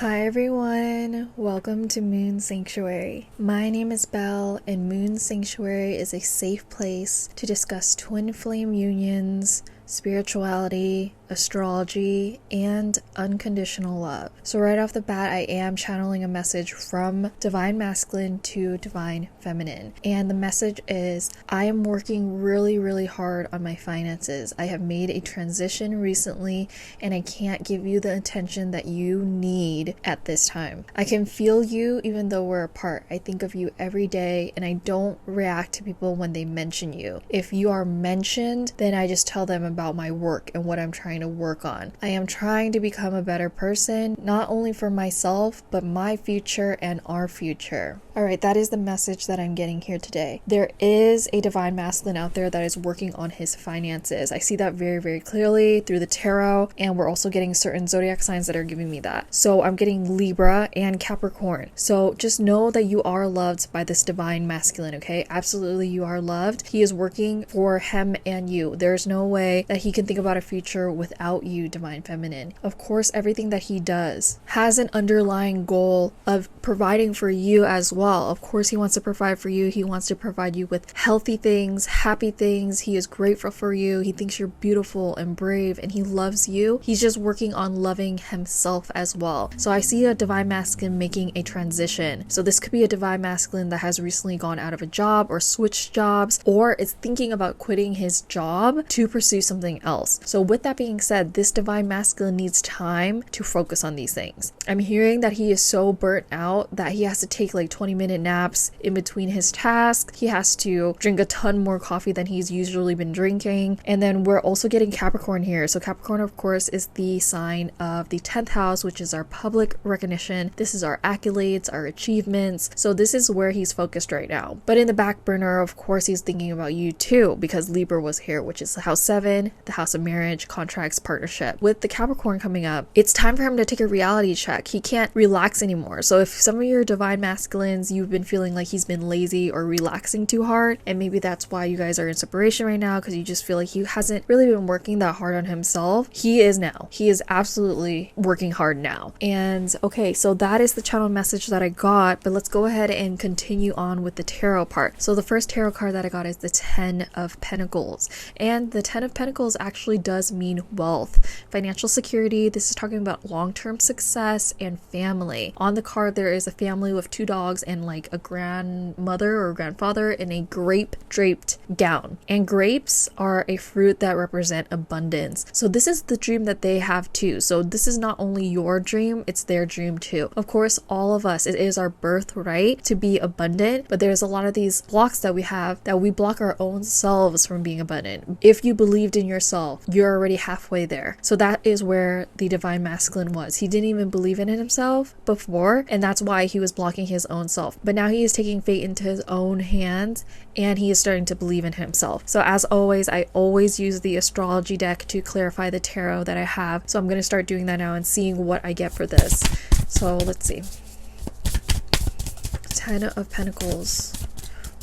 Hi everyone, welcome to Moon Sanctuary. My name is Belle, and Moon Sanctuary is a safe place to discuss twin flame unions, spirituality, astrology, and unconditional love. So right off the bat, I am channeling a message from divine masculine to divine feminine. And the message is, I am working really hard on my finances. I have made a transition recently, and I can't give you the attention that you need at this time. I can feel you even though we're apart. I think of you every day, and I don't react to people when they mention you. If you are mentioned, then I just tell them about my work and what I'm trying to work on. I am trying to become a better person, not only for myself, but my future and our future. Alright, that is the message that I'm getting here today. There is a divine masculine out there that is working on his finances. I see that very clearly through the tarot, and we're also getting certain zodiac signs that are giving me that. So I'm getting Libra and Capricorn. So just know that you are loved by this divine masculine, okay? Absolutely, you are loved. He is working for him and you. There's no way that he can think about a future without you, divine feminine. Of course, everything that he does has an underlying goal of providing for you as well. Of course, he wants to provide for you. He wants to provide you with healthy things, happy things. He is grateful for you. He thinks you're beautiful and brave, and he loves you. He's just working on loving himself as well. So I see a divine masculine making a transition. So this could be a divine masculine that has recently gone out of a job or switched jobs, or is thinking about quitting his job to pursue something else. So with that being said, this divine masculine needs time to focus on these things. I'm hearing that he is so burnt out that he has to take like 20-minute naps in between his tasks. He has to drink a ton more coffee than he's usually been drinking. And then we're also getting Capricorn here. So Capricorn, of course, is the sign of the 10th house, which is our public recognition. This is our accolades, our achievements. So this is where he's focused right now. But in the back burner, of course, he's thinking about you too, because Libra was here, which is the house 7, the house of marriage, contracts, partnership. With the Capricorn coming up, it's time for him to take a reality check. He can't relax anymore. So if some of your divine masculines, you've been feeling like he's been lazy or relaxing too hard, and maybe that's why you guys are in separation right now, because you just feel like he hasn't really been working that hard on himself. He is now. He is absolutely working hard now. And okay, so that is the channel message that I got, but let's go ahead and continue on with the tarot part. So the first tarot card that I got is the 10 of Pentacles, and the 10 of Pentacles actually does mean wealth, financial security. This is talking about long-term success and family. On the card, there is a family with 2 dogs and like a grandmother or grandfather in a grape draped gown. And grapes are a fruit that represent abundance. So this is the dream that they have too. So this is not only your dream, it's their dream too. Of course, all of us, it is our birthright to be abundant, but there's a lot of these blocks that we have that we block our own selves from being abundant. If you believed in yourself, you're already halfway there. So that is where the divine masculine was. He didn't even believe in himself before, and that's why he was blocking his own self. But now he is taking fate into his own hands, and he is starting to believe in himself. So as always, I always use the astrology deck to clarify the tarot that I have. So I'm going to start doing that now and seeing what I get for this. So let's see. 10 of Pentacles.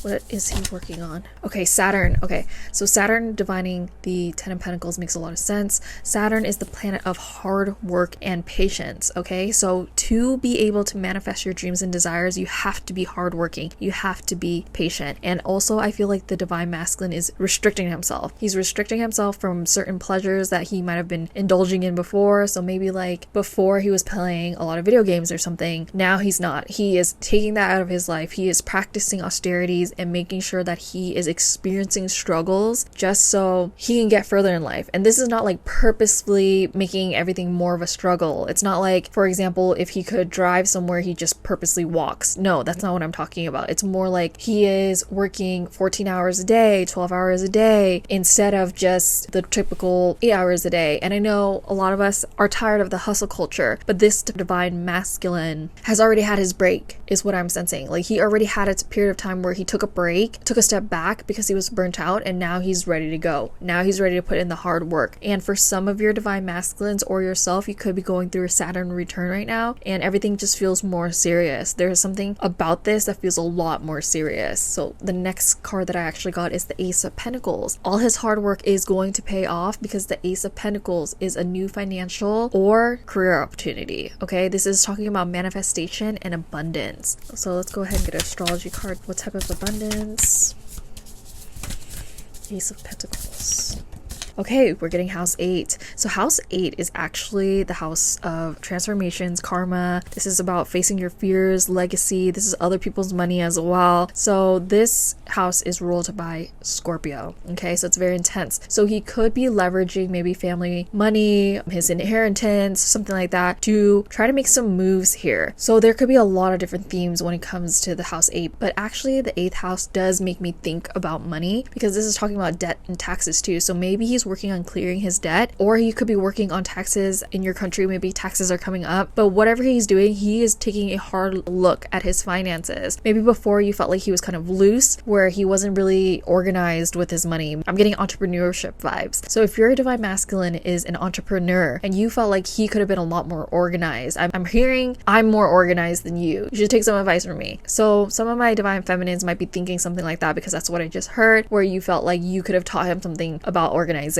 What is he working on? Okay, Saturn. Okay, so Saturn divining the 10 of Pentacles makes a lot of sense. Saturn is the planet of hard work and patience, okay? So to be able to manifest your dreams and desires, you have to be hardworking. You have to be patient. And also, I feel like the divine masculine is restricting himself. He's restricting himself from certain pleasures that he might have been indulging in before. So maybe like before he was playing a lot of video games or something. Now he's not. He is taking that out of his life. He is practicing austerities and making sure that he is experiencing struggles just so he can get further in life. And this is not like purposefully making everything more of a struggle. It's not like, for example, if he could drive somewhere, he just purposely walks. No, that's not what I'm talking about. It's more like he is working 14 hours a day, 12 hours a day, instead of just the typical 8 hours a day. And I know a lot of us are tired of the hustle culture, but this divine masculine has already had his break, is what I'm sensing. Like he already had a period of time where he took took a break, took a step back because he was burnt out, and now he's ready to go. Now he's ready to put in the hard work. And for some of your divine masculines or yourself, you could be going through a Saturn return right now, and everything just feels more serious. There's something about this that feels a lot more serious. So the next card that I actually got is the Ace of Pentacles. All his hard work is going to pay off because the Ace of Pentacles is a new financial or career opportunity. Okay, this is talking about manifestation and abundance. So let's go ahead and get an astrology card. What type of abundance? Ace of Pentacles. Okay, we're getting house 8. So house 8 is actually the house of transformations, karma. This is about facing your fears, legacy. This is other people's money as well. So this house is ruled by Scorpio. Okay, so it's very intense. So he could be leveraging maybe family money, his inheritance, something like that, to try to make some moves here. So there could be a lot of different themes when it comes to the house 8. But actually the 8th house does make me think about money, because this is talking about debt and taxes too. So maybe he's working on clearing his debt, or he could be working on taxes in your country. Maybe taxes are coming up, but whatever he's doing, he is taking a hard look at his finances. Maybe before you felt like he was kind of loose, where he wasn't really organized with his money. I'm getting entrepreneurship vibes. So if your divine masculine is an entrepreneur and you felt like he could have been a lot more organized, I'm hearing I'm more organized than you. You should take some advice from me. So some of my divine feminines might be thinking something like that, because that's what I just heard, where you felt like you could have taught him something about organization.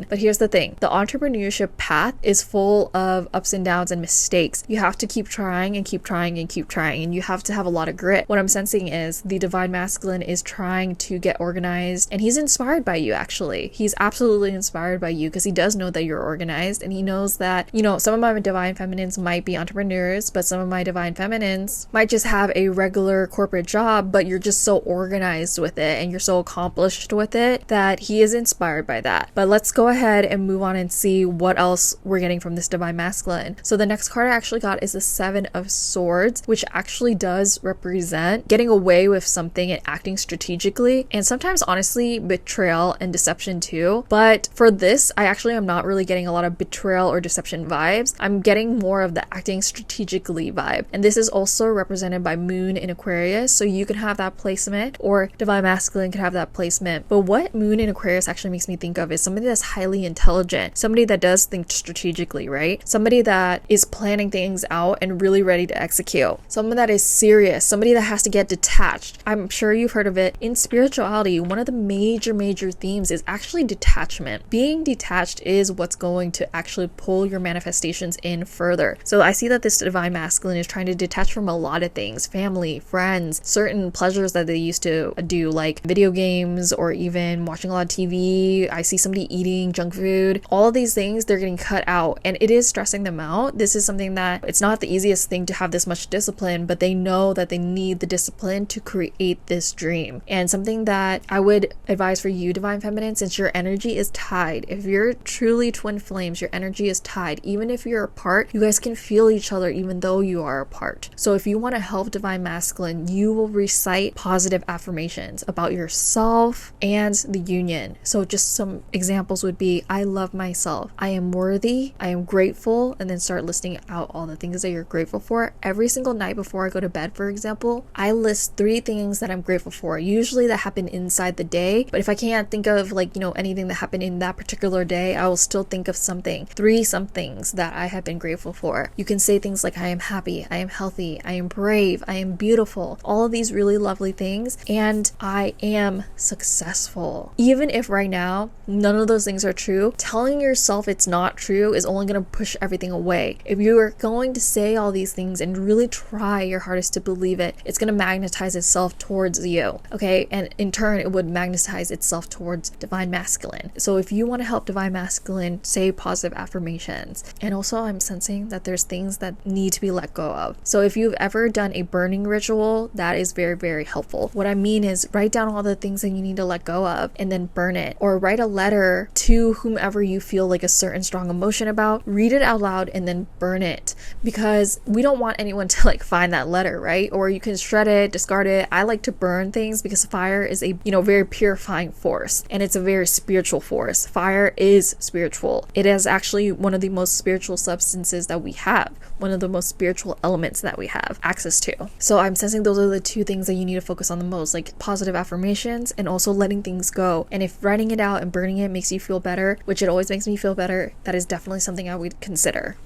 But here's the thing, the entrepreneurship path is full of ups and downs and mistakes. You have to keep trying and keep trying and keep trying, and you have to have a lot of grit. What I'm sensing is the divine masculine is trying to get organized, and he's inspired by you. Actually, he's absolutely inspired by you, because he does know that you're organized, and he knows that, you know, some of my divine feminines might be entrepreneurs, but some of my divine feminines might just have a regular corporate job, but you're just so organized with it and you're so accomplished with it that he is inspired by that. But let's go ahead and move on and see what else we're getting from this divine masculine. So the next card I actually got is the 7 of Swords, which actually does represent getting away with something and acting strategically, and sometimes honestly betrayal and deception too. But for this, I actually am not really getting a lot of betrayal or deception vibes. I'm getting more of the acting strategically vibe, and this is also represented by Moon in Aquarius, so you can have that placement, or divine masculine could have that placement. But what Moon in Aquarius actually makes me think of is somebody that's highly intelligent, somebody that does think strategically, right? Somebody that is planning things out and really ready to execute. Someone that is serious, somebody that has to get detached. I'm sure you've heard of it. In spirituality, one of the major themes is actually detachment. Being detached is what's going to actually pull your manifestations in further. So I see that this divine masculine is trying to detach from a lot of things, family, friends, certain pleasures that they used to do, like video games or even watching a lot of TV. I see somebody eating junk food. All of these things, they're getting cut out, and it is stressing them out. This is something that it's not the easiest thing to have this much discipline, but they know that they need the discipline to create this dream. And something that I would advise for you, divine feminine, since your energy is tied, if you're truly twin flames, your energy is tied. Even if you're apart, you guys can feel each other even though you are apart. So if you want to help divine masculine, you will recite positive affirmations about yourself and the union. So just some examples would be, I love myself, I am worthy, I am grateful, and then start listing out all the things that you're grateful for. Every single night before I go to bed, for example, I list 3 things that I'm grateful for. Usually that happen inside the day, but if I can't think of anything that happened in that particular day, I will still think of something, 3 somethings that I have been grateful for. You can say things like, I am happy, I am healthy, I am brave, I am beautiful, all of these really lovely things, and I am successful. Even if right now none of those things are true, telling yourself it's not true is only going to push everything away. If you are going to say all these things and really try your hardest to believe it, it's going to magnetize itself towards you, okay? And in turn, it would magnetize itself towards divine masculine. So if you want to help divine masculine, say positive affirmations. And also, I'm sensing that there's things that need to be let go of. So if you've ever done a burning ritual, that is very helpful. What I mean is, write down all the things that you need to let go of and then burn it, or write a letter letter to whomever you feel like a certain strong emotion about, read it out loud and then burn it, because we don't want anyone to like find that letter, right? Or you can shred it, discard it. I like to burn things because fire is a, very purifying force, and it's a very spiritual force. Fire is spiritual. It is actually one of the most spiritual substances that we have, one of the most spiritual elements that we have access to. So I'm sensing those are the two things that you need to focus on the most, like positive affirmations and also letting things go. And if writing it out and burning it makes you feel better, which it always makes me feel better, that is definitely something I would consider.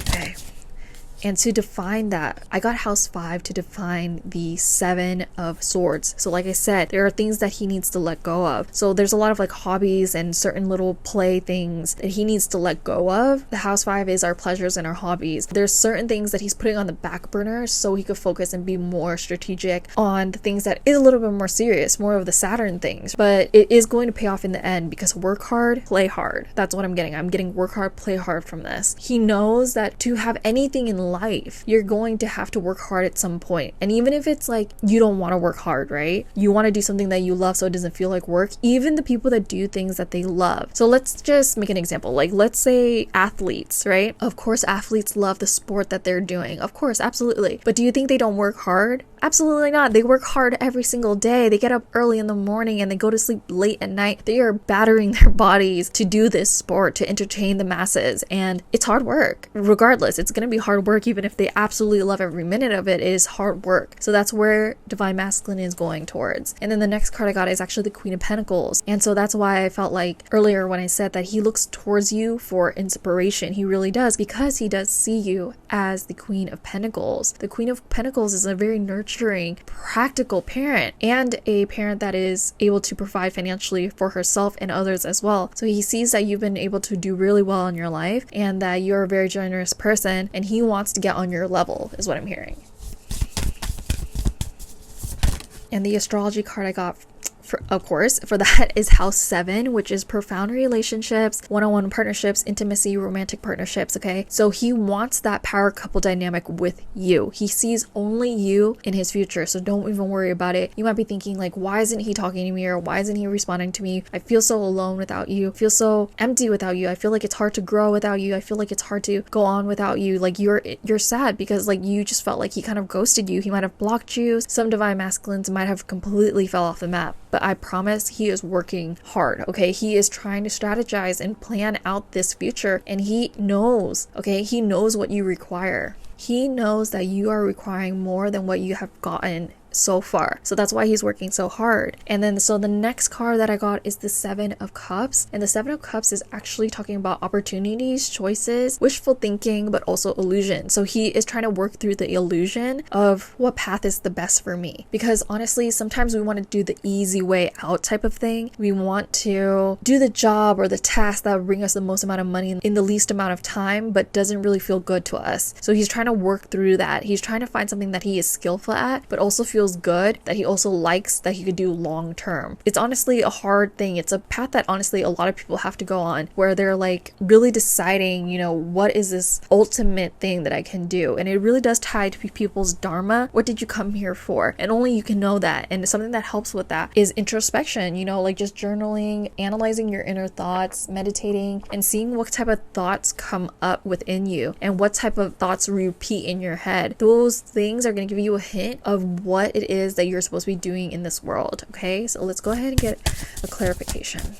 Okay. And to define that, I got house 5 to define the 7 of swords. So like I said, there are things that he needs to let go of. So there's a lot of like hobbies and certain little play things that he needs to let go of. The house 5 is our pleasures and our hobbies. There's certain things that he's putting on the back burner so he could focus and be more strategic on the things that is a little bit more serious, more of the Saturn things. But it is going to pay off in the end, because work hard, play hard. That's what I'm getting. I'm getting work hard, play hard from this. He knows that to have anything in life, you're going to have to work hard at some point. And even if it's like you don't want to work hard, right? You want to do something that you love so it doesn't feel like work. Even the people that do things that they love. So let's just make an example. Like, let's say athletes, right? Of course, athletes love the sport that they're doing. Of course, absolutely. But do you think they don't work hard? Absolutely not. They work hard every single day. They get up early in the morning and they go to sleep late at night. They are battering their bodies to do this sport, to entertain the masses. And it's hard work. Regardless, it's going to be hard work even if they absolutely love every minute of it. It is hard work. So that's where Divine Masculine is going towards. And then the next card I got is actually the Queen of Pentacles. And so that's why I felt like earlier when I said that he looks towards you for inspiration. He really does, because he does see you as the Queen of Pentacles. The Queen of Pentacles is a very nurturing, practical parent, and a parent that is able to provide financially for herself and others as well. So he sees that you've been able to do really well in your life and that you're a very generous person, and he wants to get on your level, is what I'm hearing. And the astrology card I got for that is house 7, which is profound relationships, one-on-one partnerships, intimacy, romantic partnerships. Okay, so he wants that power couple dynamic with you. He sees only you in his future, so don't even worry about it. You might be thinking like, why isn't he talking to me, or why isn't he responding to me? I feel so alone without you. I feel so empty without you. I feel like it's hard to grow without you. I feel like it's hard to go on without you. Like you're sad because like you just felt like he kind of ghosted you. He might have blocked you. Some Divine Masculines might have completely fell off the map. But I promise he is working hard, okay? He is trying to strategize and plan out this future, and he knows, okay? He knows what you require. He knows that you are requiring more than what you have gotten so far. So that's why he's working so hard. And then so the next card that I got is the 7 of Cups. And the 7 of Cups is actually talking about opportunities, choices, wishful thinking, but also illusion. So he is trying to work through the illusion of what path is the best for me. Because honestly, sometimes we want to do the easy way out type of thing. We want to do the job or the task that will bring us the most amount of money in the least amount of time, but doesn't really feel good to us. So he's trying to work through that. He's trying to find something that he is skillful at, but also feels good, that he also likes, that he could do long term. It's honestly a hard thing. It's a path that honestly a lot of people have to go on, where they're like really deciding, what is this ultimate thing that I can do? And it really does tie to people's dharma. What did you come here for? And only you can know that. And something that helps with that is introspection, like just journaling, analyzing your inner thoughts, meditating, and seeing what type of thoughts come up within you and what type of thoughts repeat in your head. Those things are going to give you a hint of what it is that you're supposed to be doing in this world. Okay, so let's go ahead and get a clarification.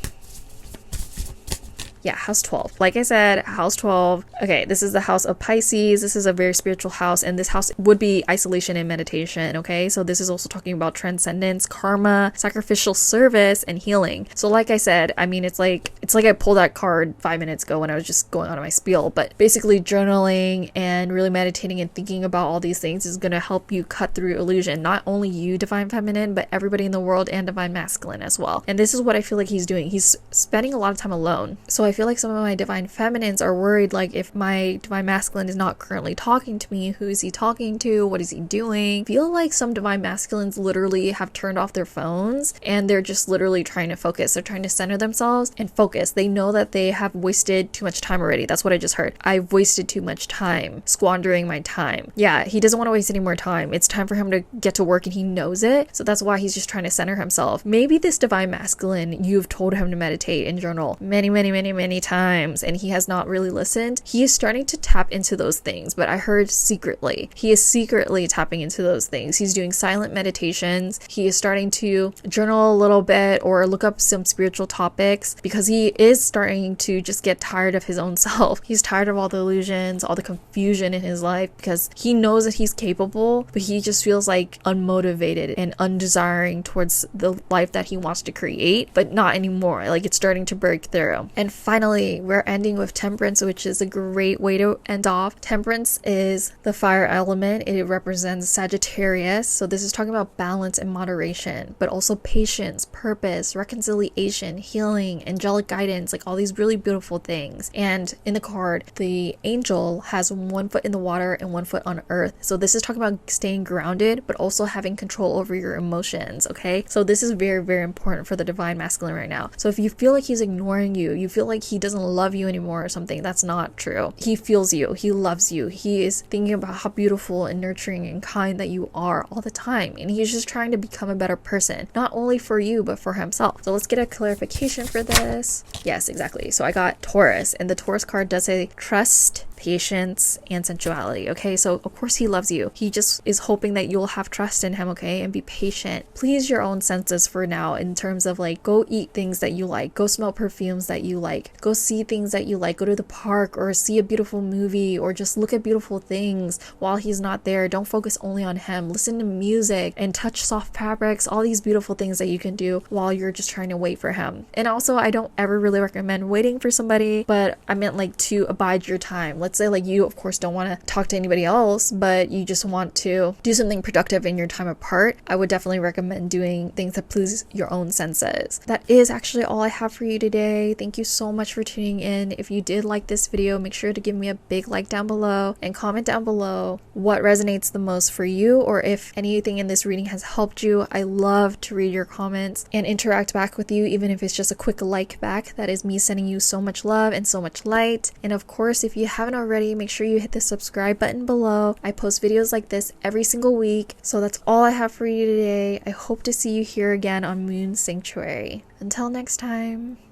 Yeah, house 12. Like I said, house 12. Okay, this is the house of Pisces. This is a very spiritual house, and this house would be isolation and meditation. Okay, so this is also talking about transcendence, karma, sacrificial service, and healing. So like I said, I mean, it's like I pulled that card 5 minutes ago when I was just going on my spiel, but basically journaling and really meditating and thinking about all these things is going to help you cut through illusion. Not only you, Divine Feminine, but everybody in the world, and Divine Masculine as well. And this is what I feel like he's doing. He's spending a lot of time alone. So I feel like some of my divine feminines are worried, like if my divine masculine is not currently talking to me, who is he talking to? What is he doing? I feel like some divine masculines literally have turned off their phones and they're just literally trying to focus. They're trying to center themselves and focus. They know that they have wasted too much time already. That's what I just heard. I've wasted too much time, squandering my time. Yeah, he doesn't want to waste any more time. It's time for him to get to work and he knows it. So that's why he's just trying to center himself. Maybe this divine masculine, you've told him to meditate and journal many times and he has not really listened. He is starting to tap into those things, but I heard secretly. He is secretly tapping into those things. He's doing silent meditations. He is starting to journal a little bit or look up some spiritual topics because he is starting to just get tired of his own self. He's tired of all the illusions, all the confusion in his life because he knows that he's capable, but he just feels like unmotivated and undesiring towards the life that he wants to create, but not anymore. Like it's starting to break through. And finally, we're ending with Temperance, which is a great way to end off. Temperance is the fire element. It represents Sagittarius. So this is talking about balance and moderation, but also patience, purpose, reconciliation, healing, angelic guidance, like all these really beautiful things. And in the card, the angel has 1 foot in the water and 1 foot on earth. So this is talking about staying grounded, but also having control over your emotions. Okay. So this is very important for the divine masculine right now. So if you feel like he's ignoring you, you feel like he doesn't love you anymore or something, that's not true. He feels you. He loves you. He is thinking about how beautiful and nurturing and kind that you are all the time. And he's just trying to become a better person, not only for you, but for himself. So let's get a clarification for this. Yes, exactly. So I got Taurus, and the Taurus card does say trust, patience, and sensuality. Okay, so of course he loves you. He just is hoping that you'll have trust in him, okay, and be patient. Please your own senses for now, in terms of like, go eat things that you like, go smell perfumes that you like, go see things that you like, go to the park or see a beautiful movie or just look at beautiful things while he's not there. Don't focus only on him. Listen to music and touch soft fabrics, all these beautiful things that you can do while you're just trying to wait for him. And also, I don't ever really recommend waiting for somebody, but I meant like to abide your time. Let's say like you of course don't want to talk to anybody else, but you just want to do something productive in your time apart. I would definitely recommend doing things that please your own senses. That is actually all I have for you today. Thank you so much for tuning in. If you did like this video, make sure to give me a big like down below and comment down below what resonates the most for you, or if anything in this reading has helped you. I love to read your comments and interact back with you, even if it's just a quick like back. That is me sending you so much love and so much light. And of course, if you haven't already, make sure you hit the subscribe button below. I post videos like this every single week. So that's all I have for you today. I hope to see you here again on Moon Sanctuary. Until next time.